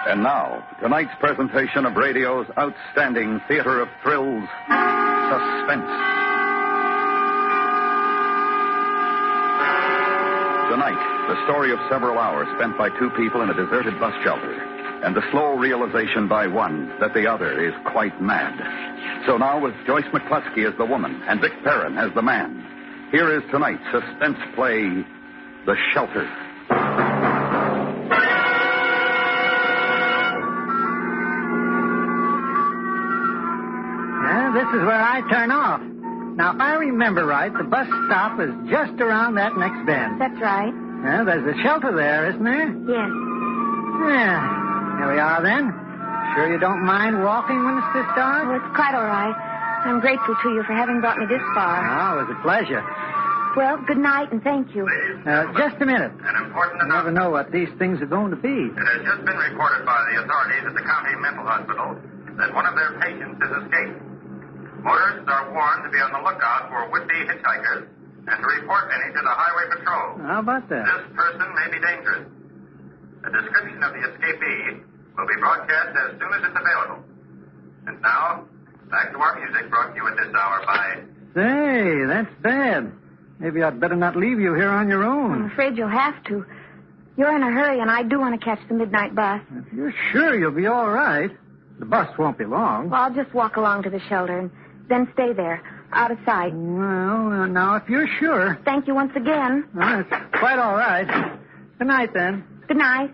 And now, tonight's presentation of radio's outstanding theater of thrills, Suspense. Tonight, the story of several hours spent by two people in a deserted bus shelter, and the slow realization by one that the other is quite mad. So now, with Joyce McCluskey as the woman and Vic Perrin as the man, here is tonight's suspense play, The Shelter. This is where I turn off. Now, if I remember right, the bus stop is just around that next bend. That's right. There's a shelter there, isn't there? Yes. Yeah. Here we are, then. Sure you don't mind walking when it's this dark? Oh, it's quite all right. I'm grateful to you for having brought me this far. Oh, it was a pleasure. Well, good night and thank you. Just a minute. An important You never know what these things are going to be. It has just been reported by the authorities at the county mental hospital that one of their patients has escaped. Motorists are warned to be on the lookout for would-be hitchhikers and to report any to the highway patrol. How about that? This person may be dangerous. A description of the escapee will be broadcast as soon as it's available. And now, back to our music brought to you at this hour by... Say, that's bad. Maybe I'd better not leave you here on your own. I'm afraid you'll have to. You're in a hurry, and I do want to catch the midnight bus. If you're sure you'll be all right, the bus won't be long. Well, I'll just walk along to the shelter and then stay there, out of sight. Well, now, if you're sure. Thank you once again. Well, it's quite all right. Good night, then. Good night.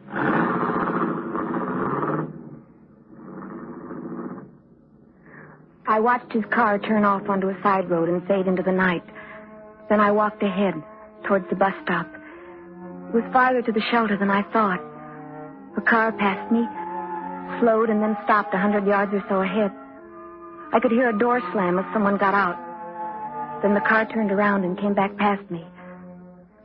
I watched his car turn off onto a side road and fade into the night. Then I walked ahead, towards the bus stop. It was farther to the shelter than I thought. A car passed me, slowed, and then stopped 100 yards or so ahead. I could hear a door slam as someone got out. Then the car turned around and came back past me.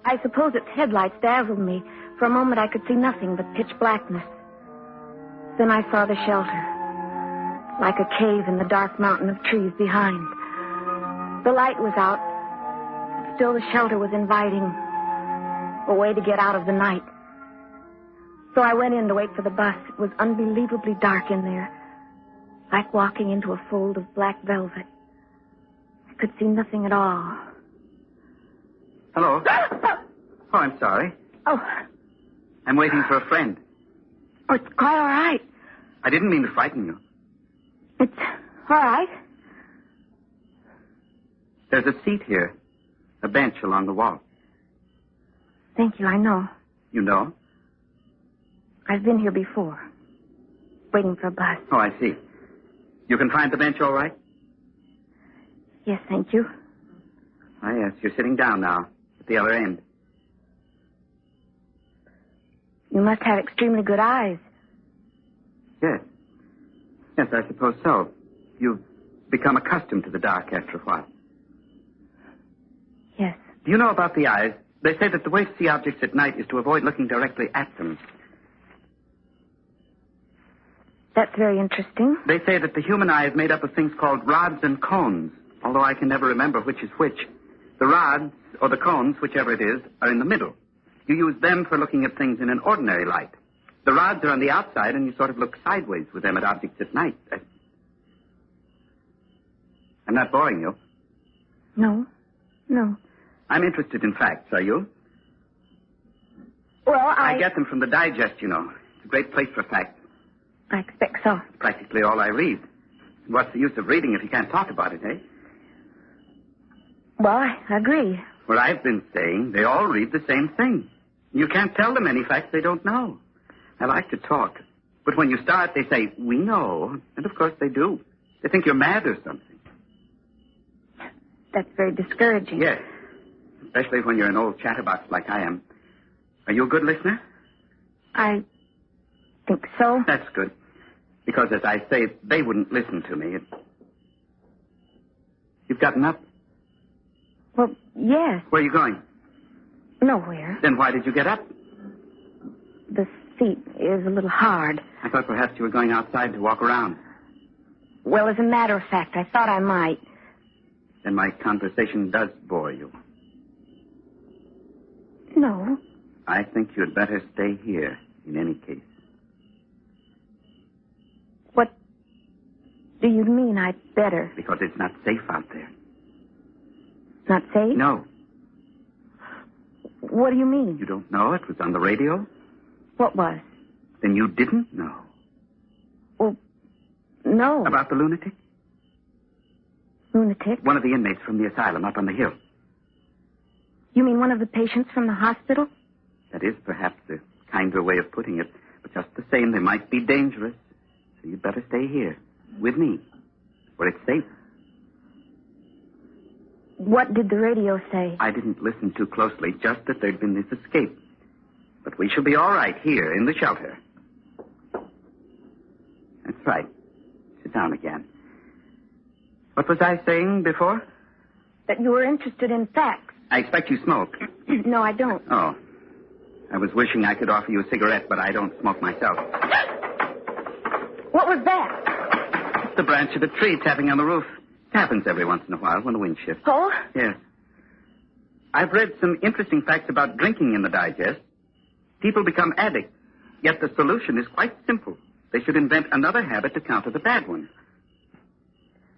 I suppose its headlights dazzled me. For a moment I could see nothing but pitch blackness. Then I saw the shelter, like a cave in the dark mountain of trees behind. The light was out. Still the shelter was inviting, a way to get out of the night. So I went in to wait for the bus. It was unbelievably dark in there, like walking into a fold of black velvet. I could see nothing at all. Hello. Oh, I'm sorry. Oh. I'm waiting for a friend. Oh, it's quite all right. I didn't mean to frighten you. It's all right. There's a seat here, a bench along the wall. Thank you, I know. You know? I've been here before, waiting for a bus. Oh, I see. You can find the bench all right? Yes, thank you. Ah, yes. You're sitting down now, at the other end. You must have extremely good eyes. Yes. Yes, I suppose so. You've become accustomed to the dark after a while. Yes. Do you know about the eyes? They say that the way to see objects at night is to avoid looking directly at them. That's very interesting. They say that the human eye is made up of things called rods and cones, although I can never remember which is which. The rods, or the cones, whichever it is, are in the middle. You use them for looking at things in an ordinary light. The rods are on the outside, and you sort of look sideways with them at objects at night. I'm not boring you. No. No. I'm interested in facts, are you? Well, I get them from the Digest, you know. It's a great place for facts. I expect so. It's practically all I read. What's the use of reading if you can't talk about it, eh? Well, I agree. Well, I've been saying they all read the same thing. You can't tell them any facts they don't know. I like to talk. But when you start, they say, we know. And, of course, they do. They think you're mad or something. That's very discouraging. Yes. Especially when you're an old chatterbox like I am. Are you a good listener? I think so. That's good. Because, as I say, they wouldn't listen to me. You've gotten up? Well, yes. Where are you going? Nowhere. Then why did you get up? The seat is a little hard. I thought perhaps you were going outside to walk around. Well, as a matter of fact, I thought I might. Then my conversation does bore you. No. I think you'd better stay here, in any case. do you mean I'd better? Because it's not safe out there. Not safe? No. What do you mean? You don't know? It was on the radio? What was? Then you didn't know. Well, no. About the lunatic? Lunatic? One of the inmates from the asylum up on the hill. You mean one of the patients from the hospital? That is perhaps a kinder way of putting it. But just the same, they might be dangerous. So you'd better stay here with me, where it's safe. What did the radio say? I didn't listen too closely, just that there'd been this escape. But we shall be all right here in the shelter. That's right. Sit down again. What was I saying before? That you were interested in facts. I expect you smoke. No, I don't. Oh. I was wishing I could offer you a cigarette, but I don't smoke myself. What was that? It's the branch of a tree tapping on the roof. It happens every once in a while when the wind shifts. Oh? Yes. I've read some interesting facts about drinking in the digest. People become addicts, yet the solution is quite simple. They should invent another habit to counter the bad one.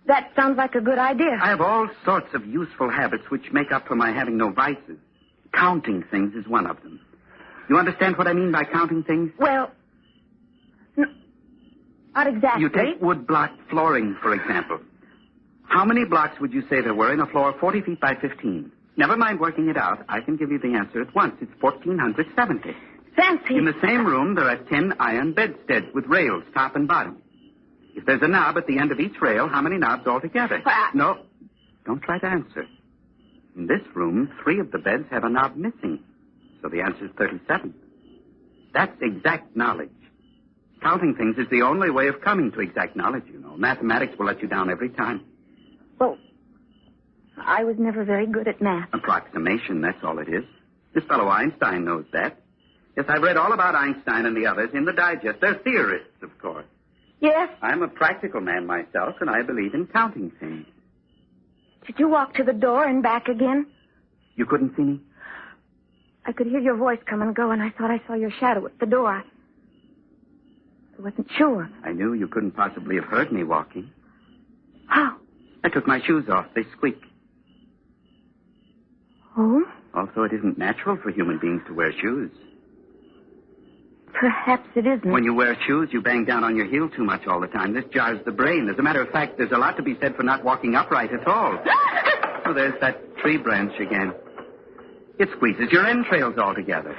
That sounds like a good idea. I have all sorts of useful habits which make up for my having no vices. Counting things is one of them. You understand what I mean by counting things? Well, not exactly. You take wood block flooring, for example. How many blocks would you say there were in a floor 40 feet by 15? Never mind working it out. I can give you the answer at once. It's 1,470. Fancy. In the same room, there are 10 iron bedsteads with rails, top and bottom. If there's a knob at the end of each rail, how many knobs altogether? No, don't try to answer. In this room, 3 of the beds have a knob missing. So the answer is 37. That's exact knowledge. Counting things is the only way of coming to exact knowledge, you know. Mathematics will let you down every time. Well, I was never very good at math. Approximation, that's all it is. This fellow Einstein knows that. Yes, I've read all about Einstein and the others in the digest. They're theorists, of course. Yes? I'm a practical man myself, and I believe in counting things. Did you walk to the door and back again? You couldn't see me? I could hear your voice come and go, and I thought I saw your shadow at the door. I wasn't sure. I knew you couldn't possibly have heard me walking. How? I took my shoes off. They squeak. Oh? Also, it isn't natural for human beings to wear shoes. Perhaps it isn't. When you wear shoes, you bang down on your heel too much all the time. This jars the brain. As a matter of fact, there's a lot to be said for not walking upright at all. Oh, there's that tree branch again. It squeezes your entrails all together.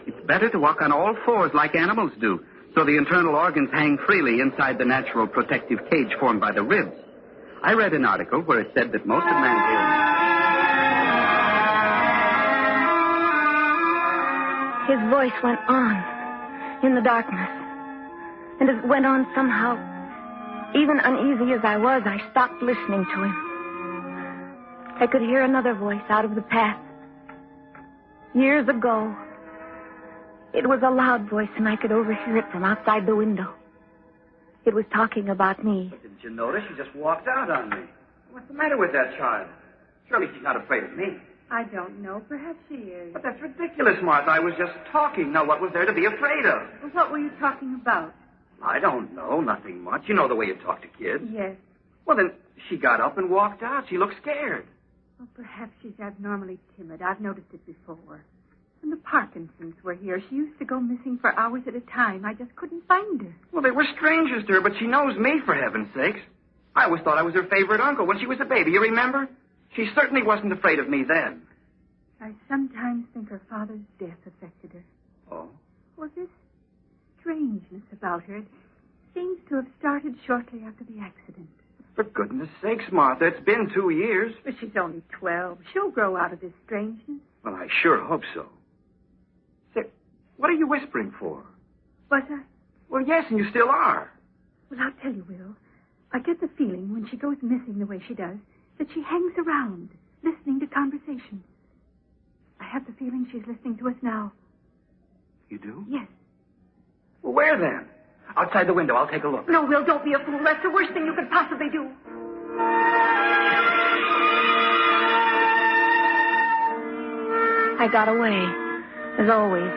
It's better to walk on all fours like animals do, so the internal organs hang freely inside the natural protective cage formed by the ribs. I read an article where it said that most of man's ailments... His voice went on in the darkness. And as it went on somehow, even uneasy as I was, I stopped listening to him. I could hear another voice out of the past. Years ago. It was a loud voice, and I could overhear it from outside the window. It was talking about me. Didn't you notice? She just walked out on me. What's the matter with that child? Surely she's not afraid of me. I don't know. Perhaps she is. But that's ridiculous, Martha. I was just talking. Now, what was there to be afraid of? Well, what were you talking about? I don't know. Nothing much. You know the way you talk to kids. Yes. Well, then, she got up and walked out. She looked scared. Well, perhaps she's abnormally timid. I've noticed it before. When the Parkinsons were here, she used to go missing for hours at a time. I just couldn't find her. Well, they were strangers to her, but she knows me, for heaven's sakes. I always thought I was her favorite uncle when she was a baby. You remember? She certainly wasn't afraid of me then. I sometimes think her father's death affected her. Oh? Well, this strangeness about her, it seems to have started shortly after the accident. For goodness sakes, Martha, it's been 2 years. But she's only 12. She'll grow out of this strangeness. Well, I sure hope so. Say, what are you whispering for? Was I? Well, yes, and you still are. Well, I'll tell you, Will. I get the feeling when she goes missing the way she does that she hangs around, listening to conversations. I have the feeling she's listening to us now. You do? Yes. Well, where then? Outside the window. I'll take a look. No, Will, don't be a fool. That's the worst thing you could possibly do. I got away, as always.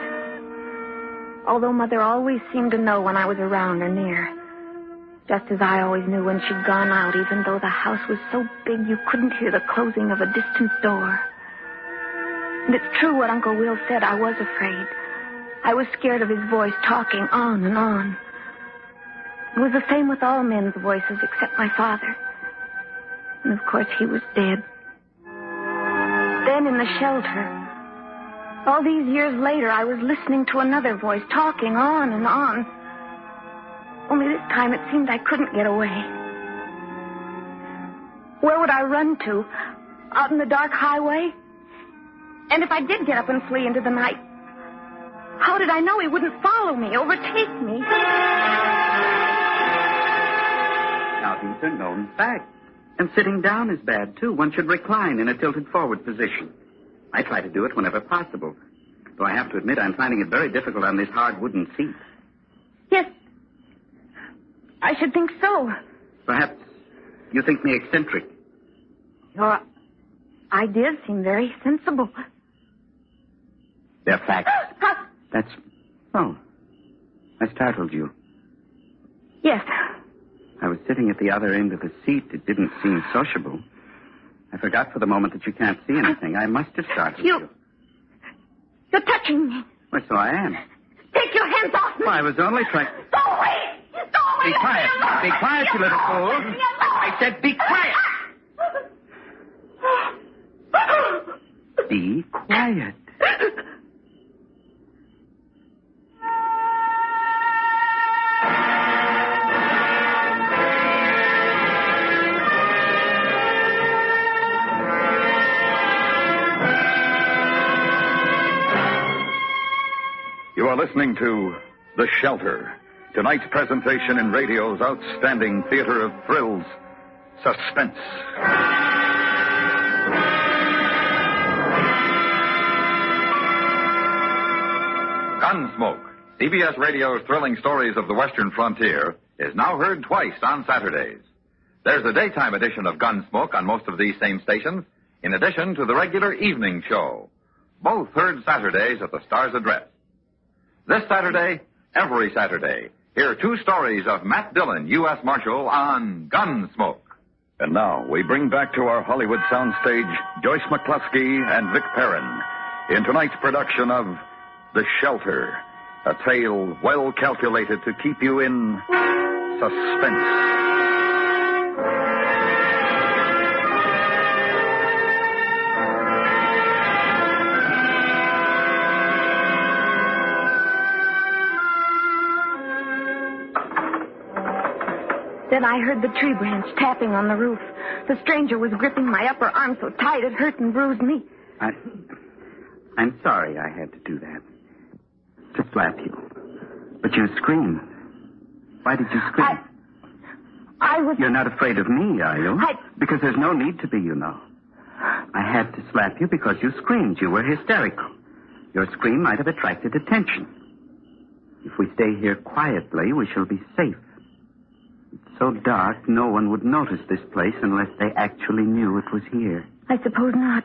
Although Mother always seemed to know when I was around or near. Just as I always knew when she'd gone out, even though the house was so big you couldn't hear the closing of a distant door. And it's true what Uncle Will said. I was afraid. I was scared of his voice talking on and on. It was the same with all men's voices except my father. And of course he was dead. Then in the shelter, all these years later, I was listening to another voice talking on and on. Only this time it seemed I couldn't get away. Where would I run to? Out in the dark highway? And if I did get up and flee into the night, how did I know he wouldn't follow me, overtake me? Now, these are known facts. And sitting down is bad, too. One should recline in a tilted forward position. I try to do it whenever possible. Though I have to admit I'm finding it very difficult on this hard wooden seat. Yes. I should think so. Perhaps you think me eccentric. Your ideas seem very sensible. They're facts. That's... Oh. I startled you. Yes. I was sitting at the other end of the seat. It didn't seem sociable. I forgot for the moment that you can't see anything. I must have startled you. You're touching me. Well, so I am. Take your hands off me. Well, I was only trying... Go away. Go away. Be quiet. Be quiet, you little fool. I said be quiet. Be quiet. You are listening to The Shelter, tonight's presentation in radio's outstanding theater of thrills, Suspense. Gunsmoke, CBS Radio's thrilling stories of the Western frontier, is now heard twice on Saturdays. There's a daytime edition of Gunsmoke on most of these same stations, in addition to the regular evening show. Both heard Saturdays at the Star's address. This Saturday, every Saturday, hear two stories of Matt Dillon, U.S. Marshal, on Gunsmoke. And now, we bring back to our Hollywood soundstage Joyce McCluskey and Vic Perrin in tonight's production of The Shelter, a tale well calculated to keep you in suspense. Then I heard the tree branch tapping on the roof. The stranger was gripping my upper arm so tight it hurt and bruised me. I'm sorry I had to do that. To slap you. But you screamed. Why did you scream? I was... You're not afraid of me, are you? Because there's no need to be, you know. I had to slap you because you screamed. You were hysterical. Your scream might have attracted attention. If we stay here quietly, we shall be safe. It's so dark, no one would notice this place unless they actually knew it was here. I suppose not.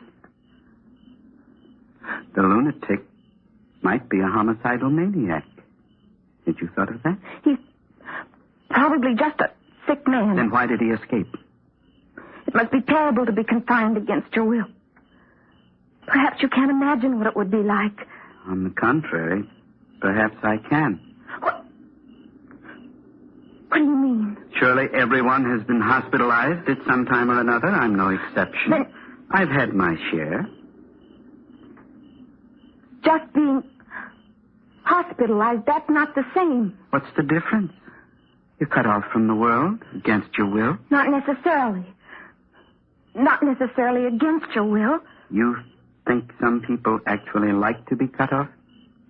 The lunatic might be a homicidal maniac. Had you thought of that? He's probably just a sick man. Then why did he escape? It must be terrible to be confined against your will. Perhaps you can't imagine what it would be like. On the contrary, perhaps I can. What do you mean? Surely everyone has been hospitalized at some time or another. I'm no exception. Then... I've had my share. Just being hospitalized, that's not the same. What's the difference? You're cut off from the world against your will. Not necessarily. Not necessarily against your will. You think some people actually like to be cut off?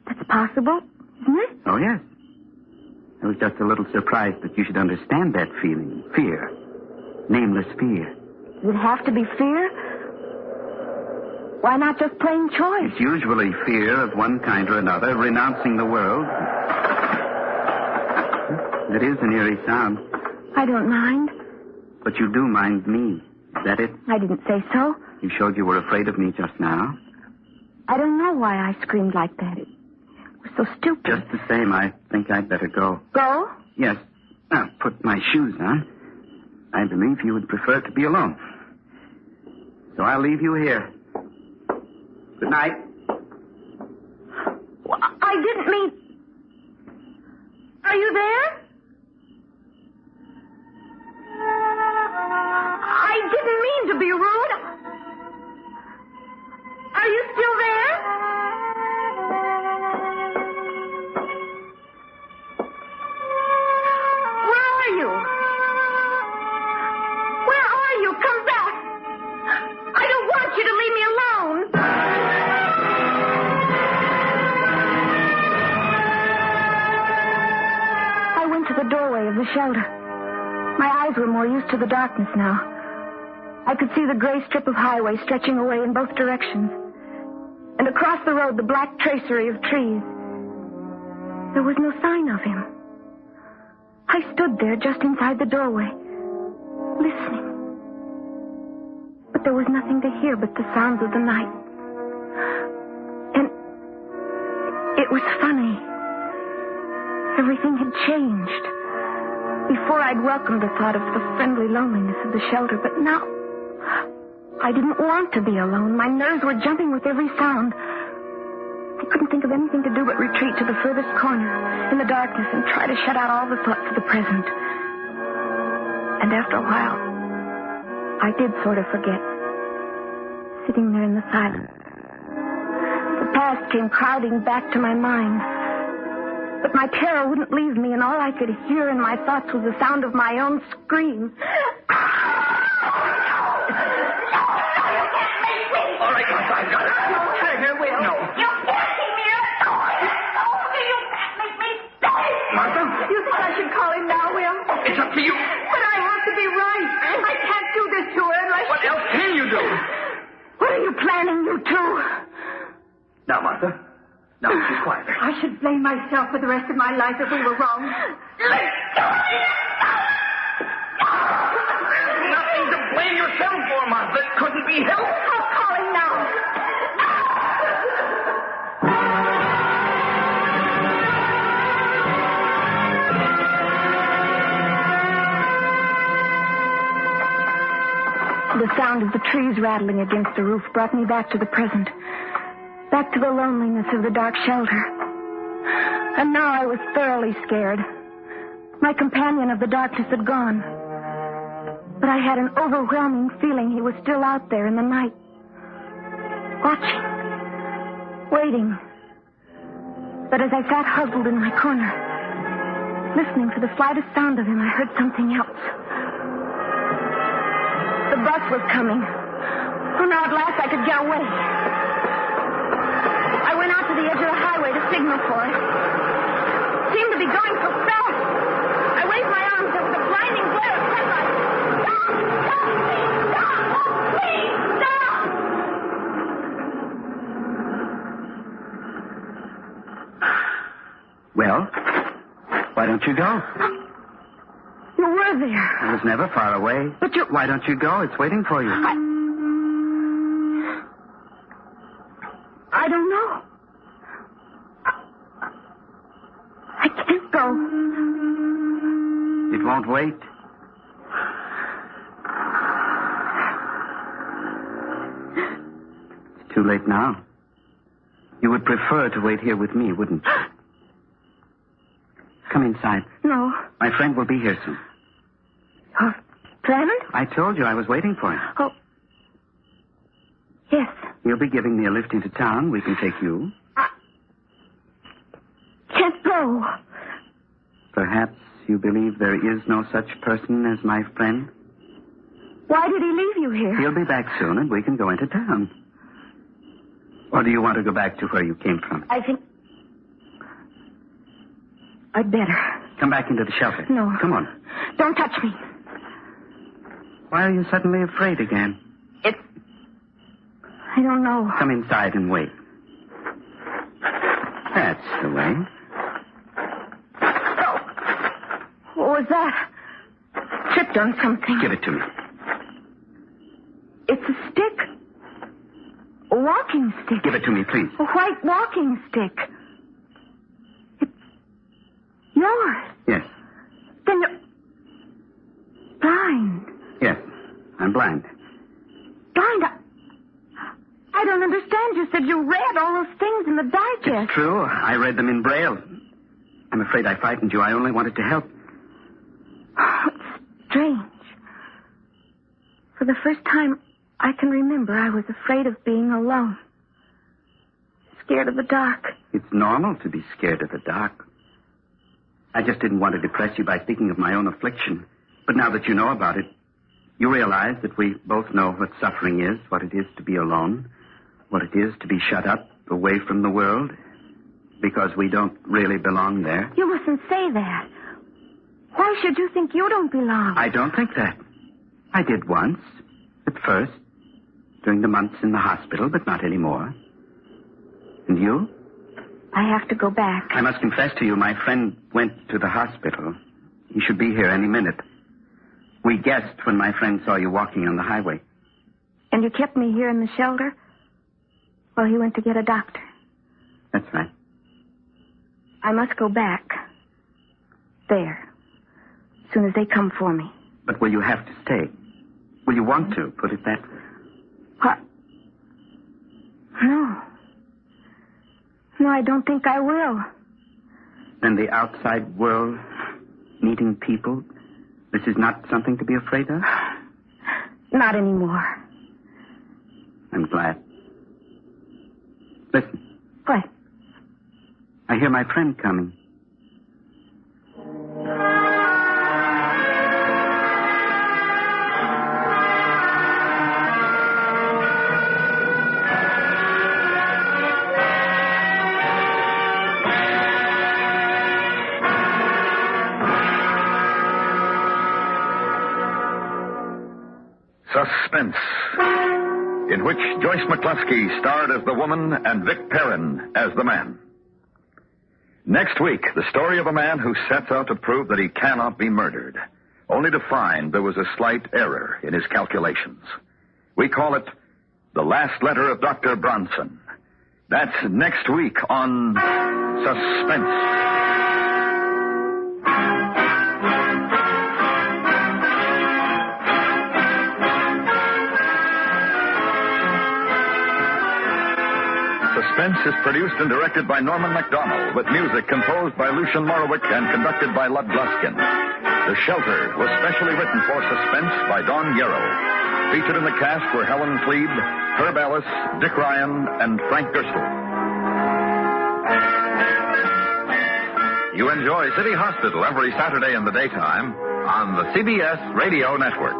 That's possible, isn't it? Oh, yes. I was just a little surprised that you should understand that feeling. Fear. Nameless fear. Does it have to be fear? Why not just plain choice? It's usually fear of one kind or another, renouncing the world. It is an eerie sound. I don't mind. But you do mind me. Is that it? I didn't say so. You showed you were afraid of me just now. I don't know why I screamed like that. It was so stupid. Just the same, I think I'd better go. Go? Yes. Now, put my shoes on. I believe you would prefer to be alone. So I'll leave you here. Good night. I didn't mean... Are you there? I didn't mean to be rude. Are you still there? Where are you? Where are you? Come back. I don't want you to leave me alone. I went to the doorway of the shelter. My eyes were more used to the darkness now. I could see the gray strip of highway stretching away in both directions. And across the road, the black tracery of trees. There was no sign of him. I stood there just inside the doorway, listening. But there was nothing to hear but the sounds of the night. And it was funny. Everything had changed. Before I'd welcomed the thought of the friendly loneliness of the shelter, but now I didn't want to be alone. My nerves were jumping with every sound. I couldn't think of anything to do but retreat to the furthest corner in the darkness and try to shut out all the thoughts of the present. And after a while, I did sort of forget, sitting there in the silence. The past came crowding back to my mind. But my terror wouldn't leave me, and all I could hear in my thoughts was the sound of my own scream. All right, Martha, I've got it. Don't hurt her, Will. No. You can't keep me up. You make me stay. Martha? You think I should call him now, Will? It's up to you. But I have to be right. I can't do this to her unless... What else can you do? What are you planning, you two? Now, Martha. Now, be quiet. I should blame myself for the rest of my life if we were wrong. Let go of me. There's nothing to blame yourself for, Martha. It couldn't be helped. I'll call him now. The sound of the trees rattling against the roof brought me back to the present. Back to the loneliness of the dark shelter. And now I was thoroughly scared. My companion of the darkness had gone. But I had an overwhelming feeling he was still out there in the night. Watching. Waiting. But as I sat huddled in my corner, listening for the slightest sound of him, I heard something else. The bus was coming. Oh, now at last I could get away. I went out to the edge of the highway to signal for it. It seemed to be going so fast. I waved my arms. There was a blinding glare of headlights. Stop! Stop! Please stop! Please stop! Well, why don't you go? You were there. I was never far away. But you... Why don't you go? It's waiting for you. I don't know. I can't go. It won't wait. It's too late now. You would prefer to wait here with me, wouldn't you? Come inside. No. My friend will be here soon. Your friend? I told you I was waiting for him. Oh. Yes. He'll be giving me a lift into town. We can take you. I can't go. Perhaps you believe there is no such person as my friend? Why did he leave you here? He'll be back soon and we can go into town. Or do you want to go back to where you came from? I think I'd better. Come back into the shelter. No. Come on. Don't touch me. Why are you suddenly afraid again? I don't know. Come inside and wait. That's the way. Oh. What was that? Tripped on something. Give it to me. It's a stick. A walking stick. Give it to me, please. A white walking stick. It's yours. Yes. Then I'm blind. Blind? I don't understand. You said you read all those things in the digest. It's true. I read them in Braille. I'm afraid I frightened you. I only wanted to help. Oh, it's strange. For the first time I can remember, I was afraid of being alone. Scared of the dark. It's normal to be scared of the dark. I just didn't want to depress you by thinking of my own affliction. But now that you know about it, you realize that we both know what suffering is, what it is to be alone, what it is to be shut up away from the world, because we don't really belong there. You mustn't say that. Why should you think you don't belong? I don't think that. I did once, at first, during the months in the hospital, but not anymore. And you? I have to go back. I must confess to you, my friend went to the hospital. He should be here any minute. We guessed when my friend saw you walking on the highway. And you kept me here in the shelter? While he went to get a doctor. That's right. I must go back. There. As soon as they come for me. But will you have to stay? Will you want to, put it that way? What? No. No, I don't think I will. Then the outside world, meeting people, this is not something to be afraid of? Not anymore. I'm glad. Listen. What? I hear my friend coming. Suspense, in which Joyce McCluskey starred as the woman and Vic Perrin as the man. Next week, the story of a man who sets out to prove that he cannot be murdered, only to find there was a slight error in his calculations. We call it The Last Letter of Dr. Bronson. That's next week on Suspense. Suspense is produced and directed by Norman MacDonald, with music composed by Lucian Morowick and conducted by Lud Gluskin. The Shelter was specially written for Suspense by Don Yarrow. Featured in the cast were Helen Fleed, Herb Ellis, Dick Ryan, and Frank Gerstle. You enjoy City Hospital every Saturday in the daytime on the CBS Radio Network.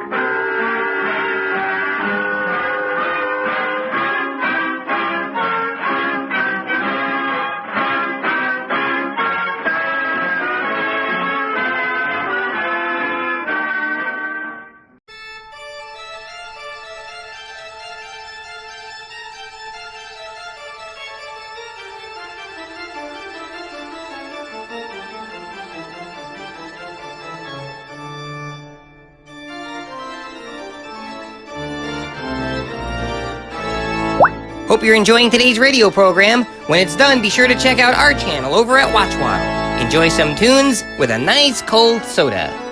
Hope you're enjoying today's radio program. When it's done, be sure to check out our channel over at Watch Waddle. Enjoy some tunes with a nice cold soda.